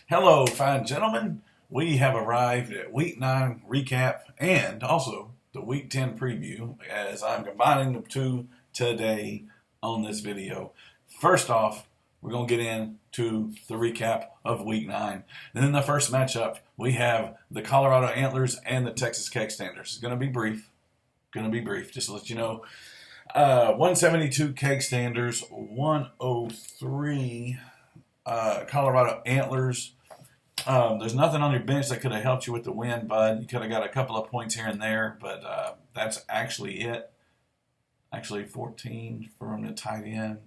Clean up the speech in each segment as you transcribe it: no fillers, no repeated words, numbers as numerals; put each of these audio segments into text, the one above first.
Hello, fine gentlemen. We have arrived at Week 9 recap and also the Week 10 preview as I'm combining the two today on this video. First off, we're going to get into the recap of Week 9. And in the first matchup, we have the Colorado Antlers and the Texas Keg Standers. It's going to be brief. Just to let you know. 172 Keg Standers, 103 Colorado Antlers. There's nothing on your bench that could have helped you with the win, bud. You could have got a couple of points here and there, but that's actually it. Actually, 14 from the tight end.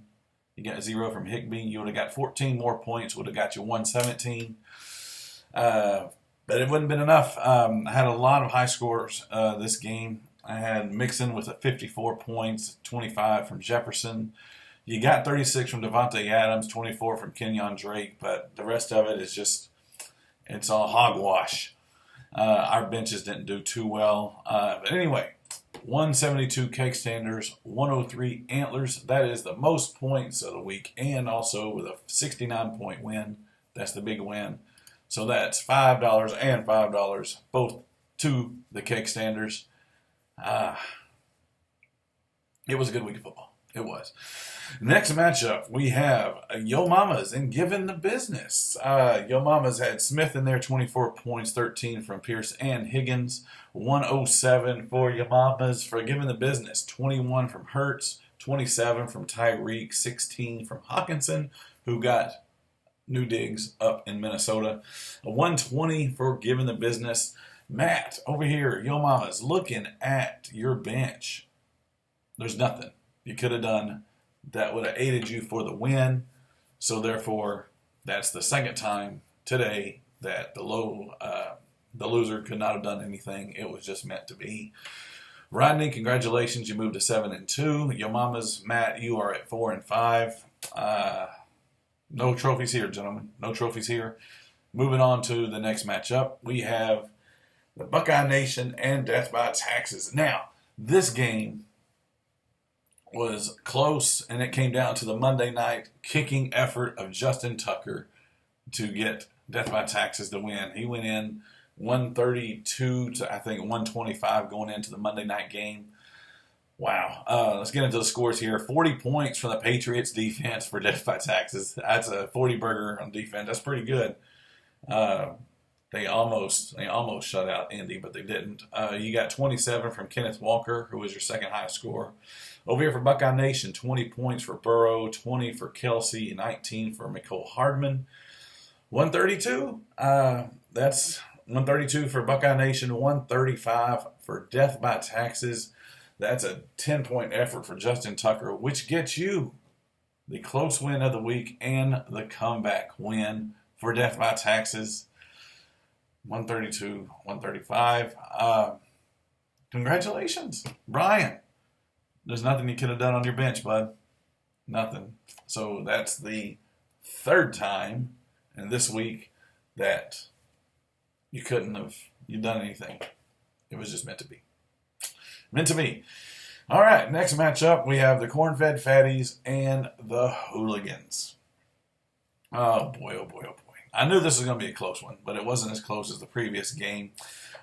You got 0 from Higbee. You would have got 14 more points. Would have got you 117. But it wouldn't have been enough. I had a lot of high scores this game. I had Mixon with 54 points, 25 from Jefferson. You got 36 from Devontae Adams, 24 from Kenyon Drake, but the rest of it is just, it's all hogwash. Our benches didn't do too well. But anyway, 172 Keg Standers, 103 Antlers. That is the most points of the week, and also with a 69-point win. That's the big win. So that's $5 and $5, both to the Keg Standers. It was a good week of football. It was. Next matchup, we have Yo Mamas and Giving the Business. Yo Mamas had Smith in there, 24 points, 13 from Pierce and Higgins, 107 for Yo Mamas. For Giving the Business, 21 from Hurts, 27 from Tyreek, 16 from Hawkinson, who got new digs up in Minnesota, 120 for Giving the Business. Matt, over here, Yo Mamas, looking at your bench. There's nothing you could have done that would have aided you for the win. So therefore, that's the second time today that the loser could not have done anything. It was just meant to be. Rodney, congratulations. You moved to 7-2. Yo Mamas, Matt, you are at 4-5. No trophies here, gentlemen. No trophies here. Moving on to the next matchup, we have the Buckeye Nation and Death by Taxes. Now, this game was close, and it came down to the Monday night kicking effort of Justin Tucker to get Death by Taxes to win. He went in 132 to, I think, 125 going into the Monday night game. Wow. Let's get into the scores here. 40 points from the Patriots defense for Death by Taxes. That's a 40 burger on defense. That's pretty good. They almost shut out Indy, but they didn't. You got 27 from Kenneth Walker, who was your second highest scorer. Over here for Buckeye Nation, 20 points for Burrow, 20 for Kelsey, 19 for McCole Hardman. 132, that's 132 for Buckeye Nation, 135 for Death by Taxes. That's a 10-point effort for Justin Tucker, which gets you the close win of the week and the comeback win for Death by Taxes. 132, 135. Congratulations, Brian. There's nothing you could have done on your bench, bud. Nothing. So that's the third time in this week that you couldn't have done anything. It was just meant to be. Meant to be. All right, next matchup, we have the Corn-Fed Fatties and the Hooligans. Oh, boy, oh, boy, oh, boy. I knew this was going to be a close one, but it wasn't as close as the previous game.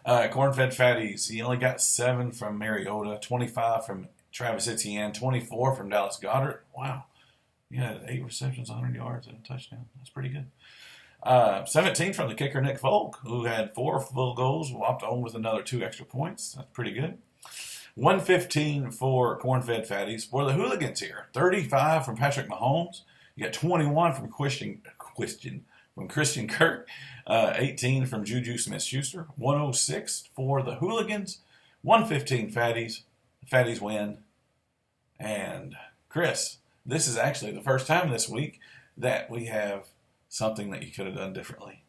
Corn-Fed Fatties, he only got 7 from Mariota, 25 from Travis Etienne, 24 from Dallas Goedert. Wow. He had 8 receptions, 100 yards, and a touchdown. That's pretty good. 17 from the kicker, Nick Folk, who had 4 field goals, walked on with another 2 extra points. That's pretty good. 115 for Corn-Fed Fatties. For the Hooligans here, 35 from Patrick Mahomes. You got 21 from Christian Kirk, 18 from Juju Smith-Schuster, 106 for the Hooligans, 115 Fatties. Fatties win. And Chris, this is actually the first time this week that we have something that you could have done differently.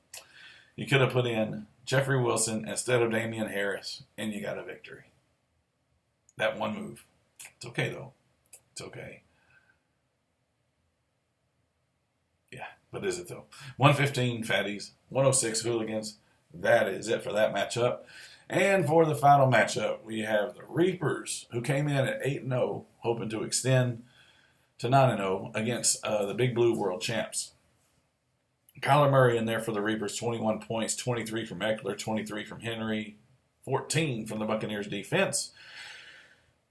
You could have put in Jeffrey Wilson instead of Damian Harris, and you got a victory. That one move. It's okay, though. It's okay. Yeah, but is it, though? 115 Fatties, 106 Hooligans. That is it for that matchup. And for the final matchup, we have the Reapers, who came in at 8-0, hoping to extend to 9-0 against the Big Blue World Champs. Kyler Murray in there for the Reapers, 21 points, 23 from Eckler, 23 from Henry, 14 from the Buccaneers defense.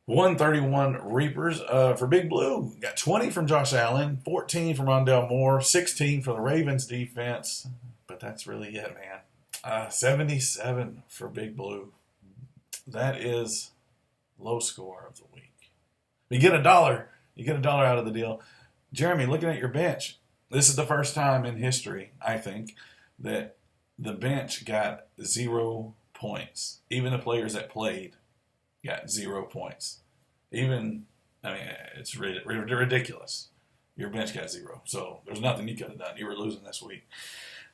131 Reapers for Big Blue. Got 20 from Josh Allen, 14 from Rondell Moore, 16 from the Ravens defense. But that's really it, man. 77 for Big Blue. That is low score of the week. You get $1. You get $1 out of the deal. Jeremy, looking at your bench, this is the first time in history, I think, that the bench got 0 points. Even the players that played got 0 points. It's ridiculous. Your bench got 0. So there's nothing you could have done. You were losing this week.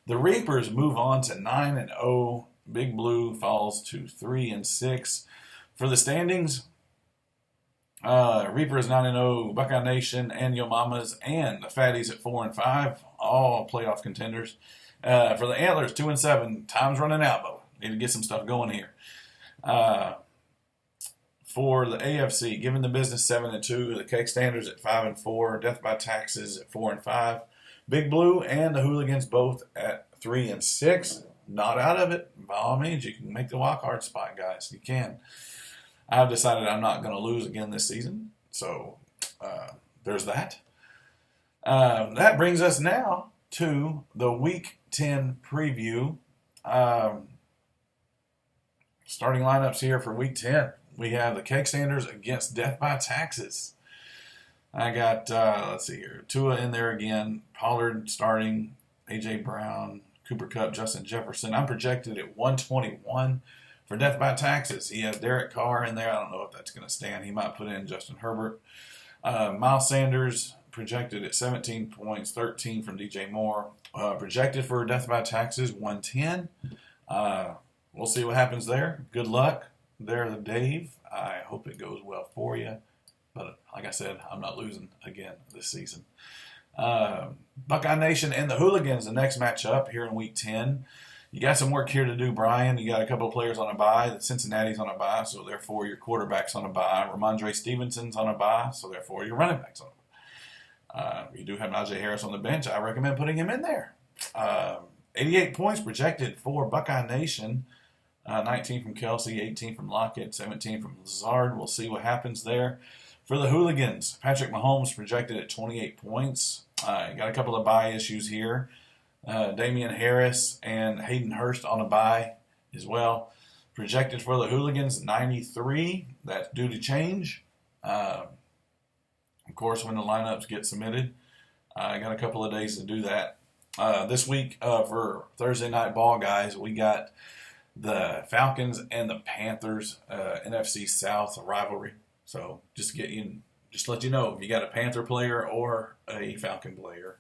The Reapers move on to 9-0. Big Blue falls to 3-6. For the standings, Reapers 9-0, Buckeye Nation, and Yo Mamas, and the Fatties at 4-5, all playoff contenders. For the Antlers, 2-7. Time's running out, but need to get some stuff going here. For the AFC, Giving the Business 7-2, the Cake Standards at 5-4, Death by Taxes at 4-5, Big Blue and the Hooligans both at 3-6. Not out of it. By all means, you can make the wild card spot, guys. You can. I've decided I'm not going to lose again this season, so there's that. That brings us now to the Week 10 preview. Starting lineups here for Week 10. We have the Cake Standers against Death by Taxes. I got, let's see here, Tua in there again, Pollard starting, A.J. Brown, Cooper Kupp, Justin Jefferson. I'm projected at 121 for Death by Taxes. He has Derek Carr in there. I don't know if that's going to stand. He might put in Justin Herbert. Miles Sanders projected at 17 points, 13 from DJ Moore. Projected for Death by Taxes, 110. We'll see what happens there. Good luck there, Dave. I hope it goes well for you. But like I said, I'm not losing again this season. Buckeye Nation and the Hooligans, the next matchup here in Week 10. You got some work here to do, Brian. You got a couple of players on a bye. The Cincinnati's on a bye, so therefore your quarterback's on a bye. Ramondre Stevenson's on a bye, so therefore your running back's on a bye. You do have Najee Harris on the bench. I recommend putting him in there. 88 points projected for Buckeye Nation. 19 from Kelsey, 18 from Lockett, 17 from Lazard. We'll see what happens there. For the Hooligans, Patrick Mahomes projected at 28 points. Got a couple of bye issues here. Damian Harris and Hayden Hurst on a bye as well. Projected for the Hooligans, 93. That's due to change. Of course, when the lineups get submitted. I got a couple of days to do that. This week for Thursday Night Ball, guys, we got the Falcons and the Panthers NFC South rivalry. So just let you know if you got a Panther player or a Falcon player,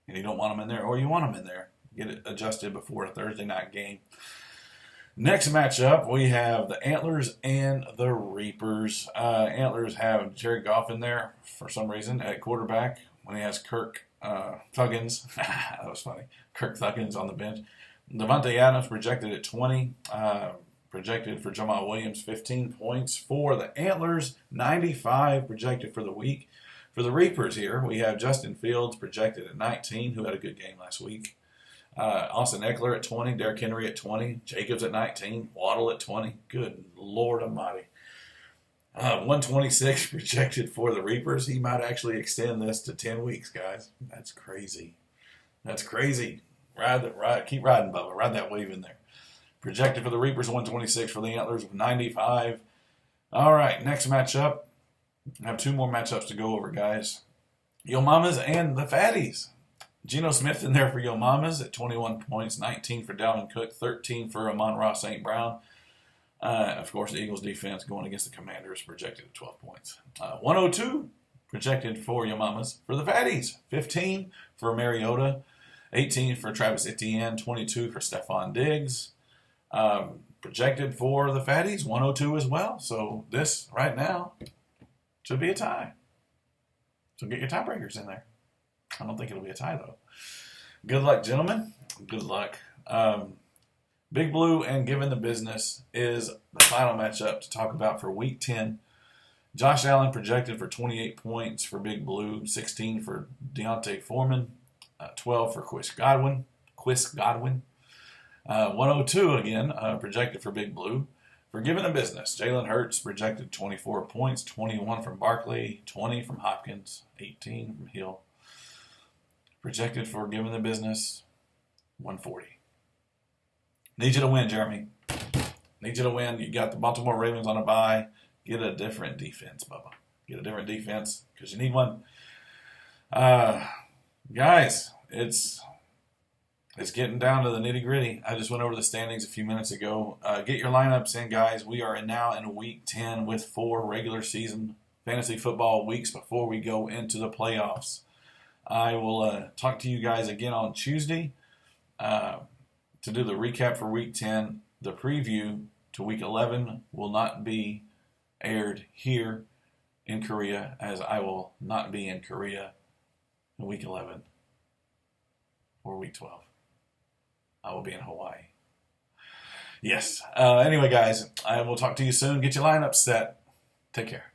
and you don't want them in there, or you want them in there, get it adjusted before a Thursday night game. Next matchup, we have the Antlers and the Reapers. Antlers have Jared Goff in there for some reason at quarterback when he has Kirk Thuggins. That was funny. Kirk Thuggins on the bench. Devontae Adams projected at 20. Projected for Jamal Williams, 15 points. For the Antlers, 95 projected for the week. For the Reapers here, we have Justin Fields projected at 19, who had a good game last week. Austin Eckler at 20, Derrick Henry at 20, Jacobs at 19, Waddle at 20. Good Lord Almighty. 126 projected for the Reapers. He might actually extend this to 10 weeks, guys. That's crazy. That's crazy. Ride, keep riding, Bubba. Ride that wave in there. Projected for the Reapers, 126 for the Antlers, 95. All right, next matchup. I have 2 more matchups to go over, guys. Yo Mamas and the Fatties. Geno Smith in there for Yo Mamas at 21 points, 19 for Dalvin Cook, 13 for Amon-Ra St. Brown. Of course, the Eagles defense going against the Commanders projected at 12 points. 102 projected for Yo Mamas. For the Fatties, 15 for Mariota, 18 for Travis Etienne, 22 for Stephon Diggs. Projected for the Fatties, 102 as well. So this, right now, should be a tie. So get your tiebreakers in there. I don't think it'll be a tie, though. Good luck, gentlemen. Good luck. Big Blue and Giving the Business is the final matchup to talk about for Week 10. Josh Allen projected for 28 points for Big Blue, 16 for Deontay Foreman. 12 for Chris Godwin. 102 again, projected for Big Blue. For Giving the Business, Jalen Hurts projected 24 points, 21 from Barkley, 20 from Hopkins, 18 from Hill. Projected for Giving the Business, 140. Need you to win, Jeremy. Need you to win. You got the Baltimore Ravens on a bye. Get a different defense, Bubba. Get a different defense because you need one. Guys, it's getting down to the nitty gritty. I just went over the standings a few minutes ago. Get your lineups in, guys. We are now in week 10 with 4 regular season fantasy football weeks before we go into the playoffs. I will talk to you guys again on Tuesday to do the recap for week 10. The preview to week 11 will not be aired here in Korea, as I will not be in Korea in week 11 or week 12. I will be in Hawaii. Yes. Anyway, guys, I will talk to you soon. Get your lineup set. Take care.